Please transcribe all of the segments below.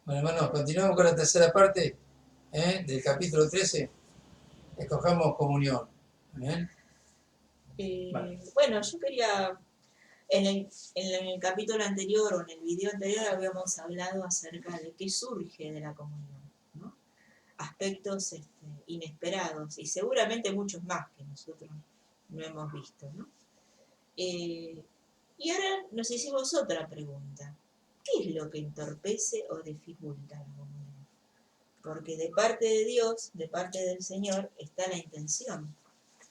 Bueno, hermanos, continuamos con la tercera parte del capítulo 13. Escojamos comunión. ¿Bien? Vale. Bueno, yo quería, en el capítulo anterior o en el video anterior habíamos hablado acerca de qué surge de la comunión, ¿no? Aspectos inesperados y seguramente muchos más que nosotros no hemos visto, ¿no? Eh, y ahora nos hicimos otra pregunta. ¿Qué es lo que entorpece o dificulta la comunión? Porque de parte de Dios, de parte del Señor, está la intención.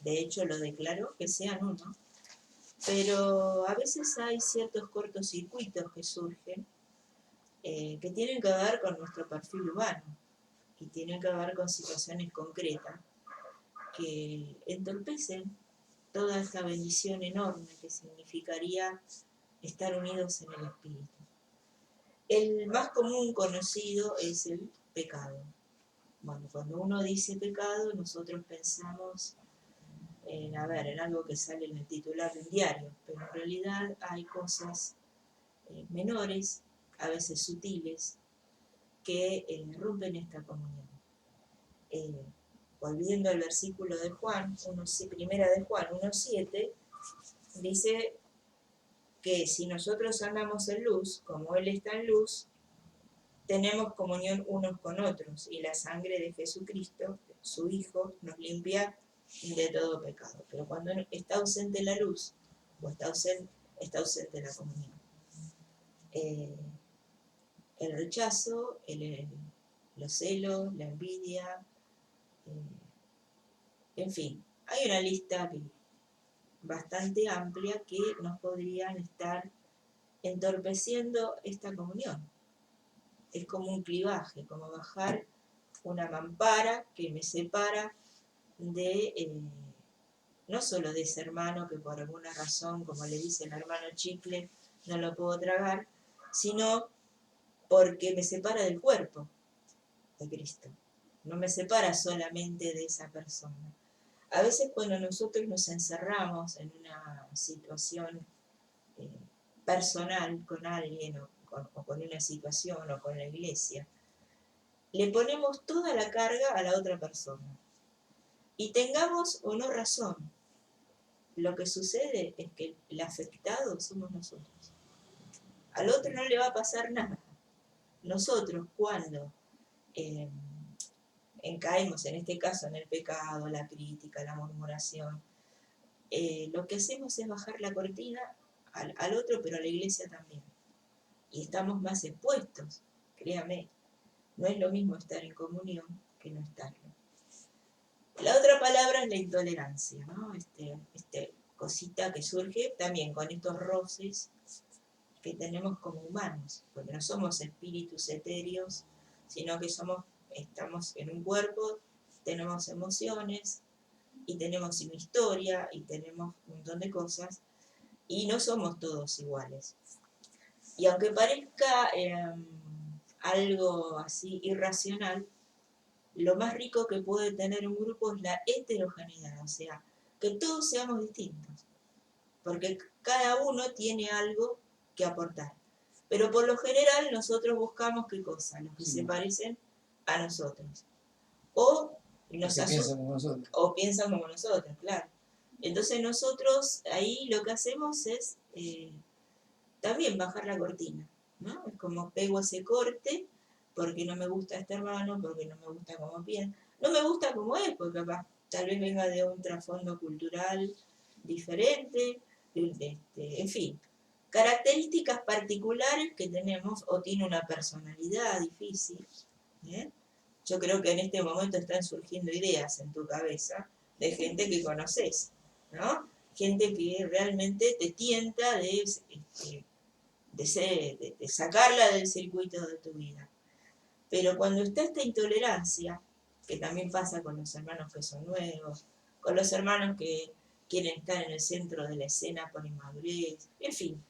De hecho, lo declaró que sean uno. Pero a veces hay ciertos cortocircuitos que surgen que tienen que ver con nuestro perfil humano y tienen que ver con situaciones concretas que entorpecen toda esta bendición enorme que significaría estar unidos en el Espíritu. El más común conocido es el pecado. Bueno, cuando uno dice pecado, nosotros pensamos en algo que sale en el titular del diario, pero en realidad hay cosas menores, a veces sutiles, que rompen esta comunión. Eh, Volviendo al versículo de Juan, primera de Juan 1:7, dice que si nosotros andamos en luz, como Él está en luz, tenemos comunión unos con otros y la sangre de Jesucristo, su Hijo, nos limpia de todo pecado. Pero cuando está ausente la luz, o está ausente la comunión. Eh, el rechazo, los celos, la envidia, en fin, hay una lista bastante amplia que nos podrían estar entorpeciendo esta comunión. Es como un clivaje, como bajar una mampara que me separa de, no solo de ese hermano que por alguna razón, como le dice el hermano chicle, no lo puedo tragar, sino porque me separa del cuerpo de Cristo. No me separa solamente de esa persona. A veces cuando nosotros nos encerramos en una situación eh, personal con alguien o con una situación o con la iglesia, le ponemos toda la carga a la otra persona. Y tengamos o no razón, lo que sucede es que el afectado somos nosotros. Al otro no le va a pasar nada. Nosotros cuando eh, caemos en este caso en el pecado, la crítica, la murmuración, lo que hacemos es bajar la cortina al otro, pero a la iglesia también. Y estamos más expuestos, créame. No es lo mismo estar en comunión que no estarlo. La otra palabra es la intolerancia, ¿no? Cosita que surge también con estos roces que tenemos como humanos, porque no somos espíritus etéreos, sino que estamos en un cuerpo, tenemos emociones y tenemos una historia y tenemos un montón de cosas y no somos todos iguales. Y aunque parezca algo así irracional, lo más rico que puede tener un grupo es la heterogeneidad, o sea, que todos seamos distintos, porque cada uno tiene algo que aportar. Pero por lo general nosotros buscamos qué cosa, los que se parecen a nosotros. O Piensan como nosotros. O piensan como nosotros, claro. Entonces nosotros ahí lo que hacemos es también bajar la cortina, ¿no? Es como pego ese corte porque no me gusta este hermano, porque no me gusta cómo piensa, no me gusta cómo es, porque capaz tal vez venga de un trasfondo cultural diferente, en fin, características particulares que tenemos o tiene una personalidad difícil. ¿eh? Yo creo que en este momento están surgiendo ideas en tu cabeza de gente que conoces, ¿no? Gente que realmente te tienta de sacarla del circuito de tu vida. Pero cuando está esta intolerancia, que también pasa con los hermanos que son nuevos, con los hermanos que quieren estar en el centro de la escena por inmadurez, en fin,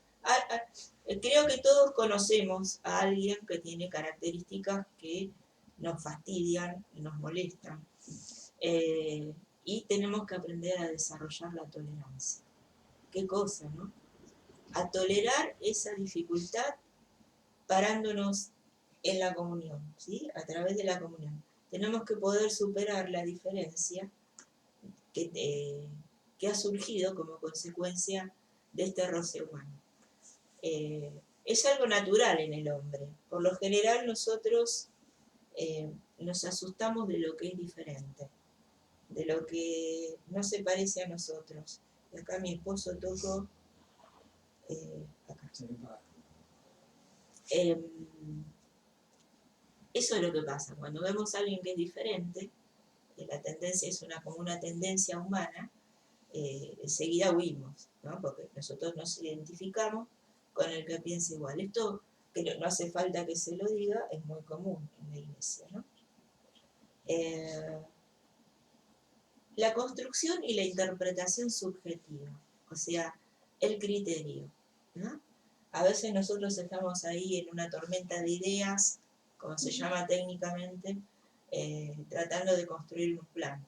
creo que todos conocemos a alguien que tiene características que nos fastidian, nos molestan, eh, y tenemos que aprender a desarrollar la tolerancia. Qué cosa, ¿no? A tolerar esa dificultad parándonos en la comunión, ¿sí? A través de la comunión. Tenemos que poder superar la diferencia que ha surgido como consecuencia de este roce humano. Es algo natural en el hombre. Por lo general nosotros nos asustamos de lo que es diferente, de lo que no se parece a nosotros. Y acá mi esposo tocó acá. Eso es lo que pasa. Cuando vemos a alguien que es diferente, la tendencia es como una tendencia humana, enseguida huimos, ¿no? Porque nosotros nos identificamos con el que piensa igual. Esto, que no hace falta que se lo diga, es muy común en la iglesia, ¿no? La construcción y la interpretación subjetiva, o sea, el criterio, ¿no? A veces nosotros estamos ahí en una tormenta de ideas, como se llama técnicamente, tratando de construir un plan.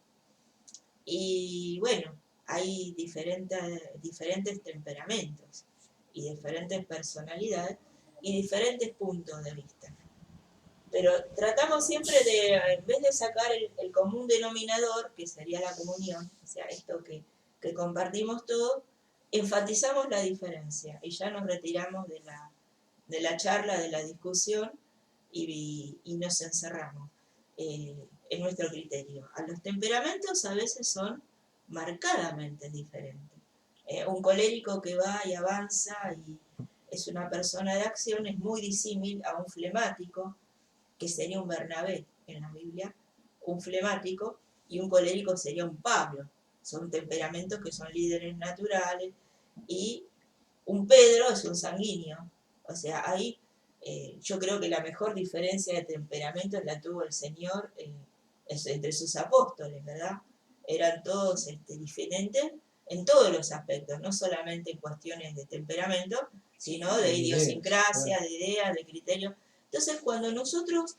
Y bueno, hay diferentes temperamentos y diferentes personalidades y diferentes puntos de vista. Pero tratamos siempre de, en vez de sacar el común denominador, que sería la comunión, o sea, esto que compartimos todos, enfatizamos la diferencia y ya nos retiramos de la charla, de la discusión y nos encerramos en nuestro criterio. A los temperamentos a veces son marcadamente diferentes. Un colérico que va y avanza y es una persona de acción es muy disímil a un flemático, que sería un Bernabé en la Biblia, un flemático, y un colérico sería un Pablo. Son temperamentos que son líderes naturales, y un Pedro es un sanguíneo. O sea, ahí yo creo que la mejor diferencia de temperamento la tuvo el Señor entre sus apóstoles, ¿verdad? Eran todos diferentes en todos los aspectos, no solamente en cuestiones de temperamento, sino de idiosincrasia, de ideas, de criterios. Entonces, cuando nosotros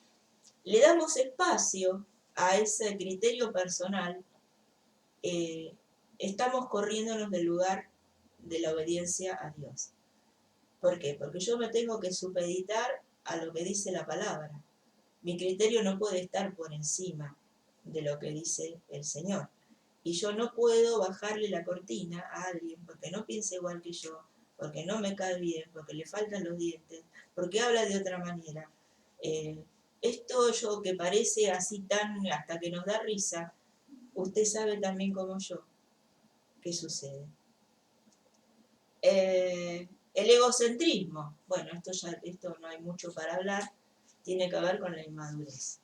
le damos espacio a ese criterio personal, estamos corriéndonos del lugar de la obediencia a Dios. ¿Por qué? Porque yo me tengo que supeditar a lo que dice la palabra. Mi criterio no puede estar por encima de lo que dice el Señor. Y yo no puedo bajarle la cortina a alguien porque no piensa igual que yo, porque no me cae bien, porque le faltan los dientes, porque habla de otra manera. Esto yo que parece así tan hasta que nos da risa, usted sabe también como yo qué sucede. El egocentrismo, bueno, esto no hay mucho para hablar, tiene que ver con la inmadurez.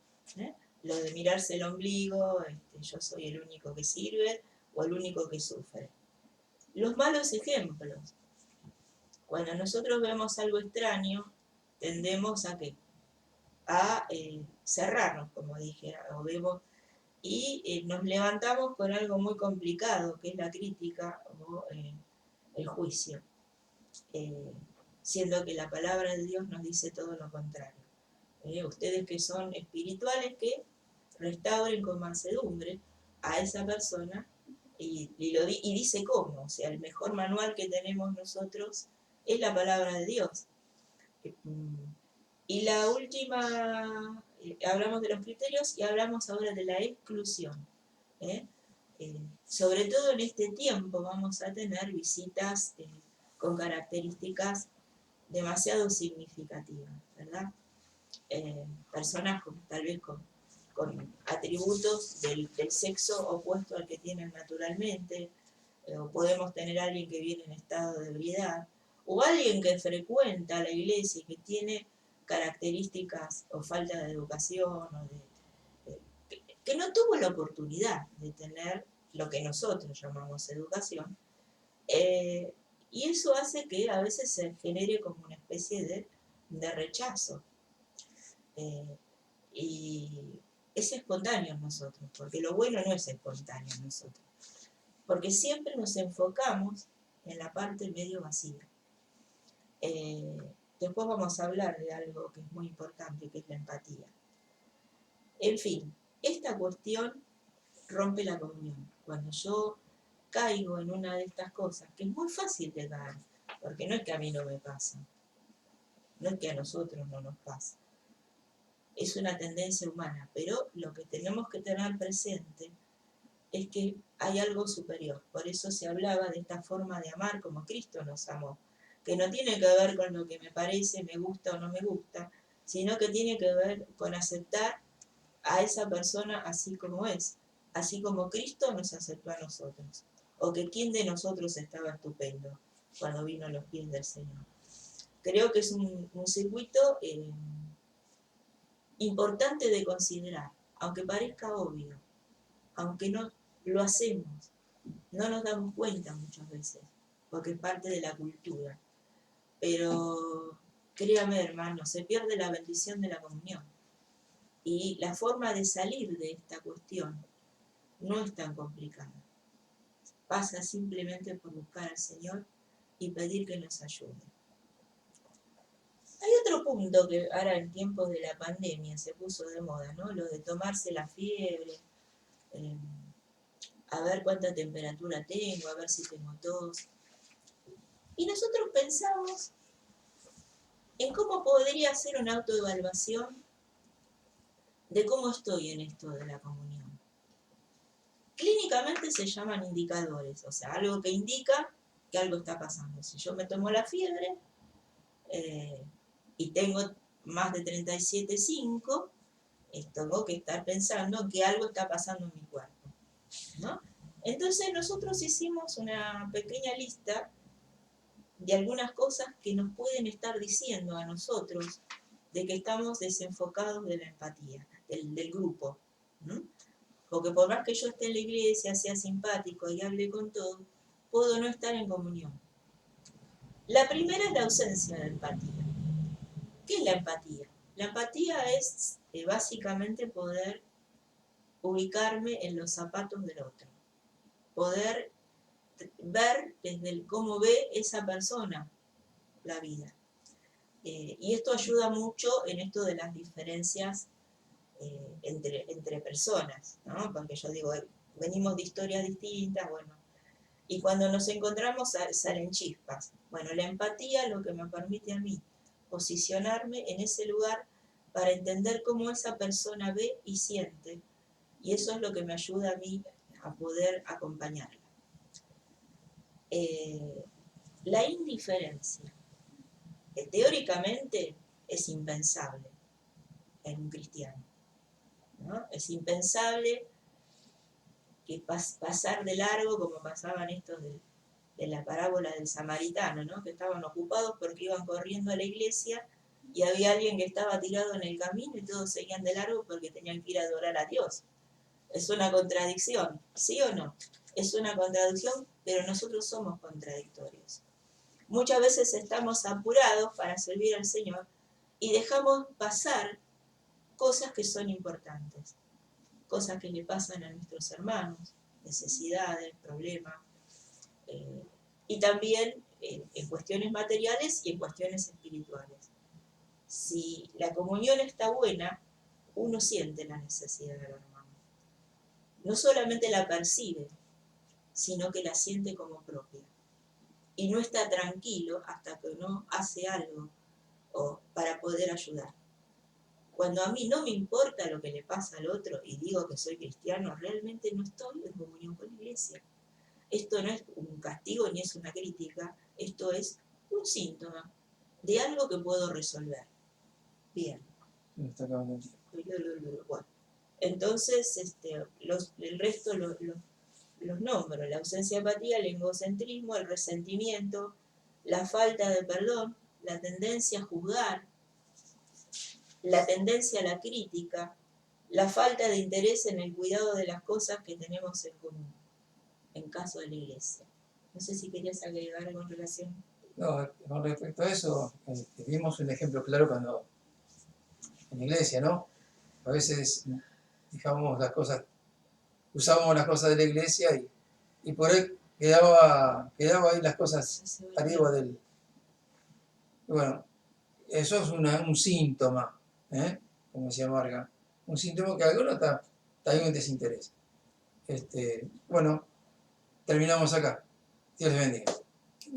Lo de mirarse el ombligo, yo soy el único que sirve o el único que sufre. Los malos ejemplos. Cuando nosotros vemos algo extraño, tendemos a ¿qué? A cerrarnos, como dije, o vemos, y nos levantamos con algo muy complicado, que es la crítica o el juicio. Siendo que la palabra de Dios nos dice todo lo contrario. Ustedes que son espirituales, que restauren con mansedumbre a esa persona y dice cómo. O sea, el mejor manual que tenemos nosotros es la palabra de Dios. Y la última, hablamos de los criterios y hablamos ahora de la exclusión. Sobre todo en este tiempo vamos a tener visitas con características demasiado significativas, ¿verdad? Personas tal vez con atributos del sexo opuesto al que tienen naturalmente, o podemos tener a alguien que viene en estado de ebriedad, o alguien que frecuenta la iglesia y que tiene características o falta de educación, o que no tuvo la oportunidad de tener lo que nosotros llamamos educación, y eso hace que a veces se genere como una especie de rechazo. Y es espontáneo en nosotros, porque lo bueno no es espontáneo en nosotros, porque siempre nos enfocamos en la parte medio vacía. Después vamos a hablar de algo que es muy importante, que es la empatía. En fin, esta cuestión rompe la comunión. Cuando yo caigo en una de estas cosas, que es muy fácil de caer, porque no es que a mí no me pasa, no es que a nosotros no nos pasa, es una tendencia humana, pero lo que tenemos que tener presente es que hay algo superior. Por eso se hablaba de esta forma de amar como Cristo nos amó, que no tiene que ver con lo que me parece, me gusta o no me gusta, sino que tiene que ver con aceptar a esa persona así como es, así como Cristo nos aceptó a nosotros, o que quién de nosotros estaba estupendo cuando vino a los pies del Señor. Creo que es un circuito importante de considerar, aunque parezca obvio, aunque no lo hacemos, no nos damos cuenta muchas veces, porque es parte de la cultura. Pero créame, hermano, se pierde la bendición de la comunión. Y la forma de salir de esta cuestión no es tan complicada. Pasa simplemente por buscar al Señor y pedir que nos ayude. Hay otro punto que ahora en tiempos de la pandemia se puso de moda, ¿no? Lo de tomarse la fiebre, a ver cuánta temperatura tengo, a ver si tengo tos. Y nosotros pensamos en cómo podría hacer una autoevaluación de cómo estoy en esto de la comunión. Clínicamente se llaman indicadores, o sea, algo que indica que algo está pasando. Si yo me tomo la fiebre y tengo más de 37,5, tengo que estar pensando que algo está pasando en mi cuerpo, ¿no? Entonces nosotros hicimos una pequeña lista de algunas cosas que nos pueden estar diciendo a nosotros de que estamos desenfocados de la empatía, del grupo, ¿no? Porque por más que yo esté en la iglesia, sea simpático y hable con todos, puedo no estar en comunión. La primera es la ausencia de empatía. ¿Qué es la empatía? La empatía es básicamente poder ubicarme en los zapatos del otro, poder ver desde cómo ve esa persona la vida. Y esto ayuda mucho en esto de las diferencias entre personas, ¿no? Porque yo digo, venimos de historias distintas, bueno, y cuando nos encontramos salen chispas. Bueno, la empatía es lo que me permite a mí posicionarme en ese lugar para entender cómo esa persona ve y siente, y eso es lo que me ayuda a mí a poder acompañarla. La indiferencia, que teóricamente es impensable en un cristiano, ¿no? Es impensable que pasar de largo, como pasaban estos de la parábola del samaritano, ¿no? Que estaban ocupados porque iban corriendo a la iglesia y había alguien que estaba tirado en el camino y todos seguían de largo porque tenían que ir a adorar a Dios. Es una contradicción, ¿sí o no? Es una contradicción, pero nosotros somos contradictorios. Muchas veces estamos apurados para servir al Señor y dejamos pasar cosas que son importantes, cosas que le pasan a nuestros hermanos, necesidades, problemas, y también en cuestiones materiales y en cuestiones espirituales. Si la comunión está buena, uno siente la necesidad del hermano. No solamente la percibe, sino que la siente como propia. Y no está tranquilo hasta que no hace algo para poder ayudar. Cuando a mí no me importa lo que le pasa al otro y digo que soy cristiano, realmente no estoy en comunión con la iglesia. Esto no es un castigo ni es una crítica, esto es un síntoma de algo que puedo resolver. Bien. Está acabando el tiempo. Bueno, entonces el resto los nombro: la ausencia de empatía, el egocentrismo, el resentimiento, la falta de perdón, la tendencia a juzgar, la tendencia a la crítica, la falta de interés en el cuidado de las cosas que tenemos en común, en caso de la iglesia. No sé si querías agregar algo en relación. No, con respecto a eso, vimos un ejemplo claro cuando en la iglesia, ¿no? A veces dejamos las cosas, usábamos las cosas de la iglesia y por ahí quedaba ahí las cosas arriba del... Y bueno, eso es un síntoma, como decía Marga, un síntoma que alguno está ahí un desinterés. Bueno, terminamos acá. Dios les bendiga.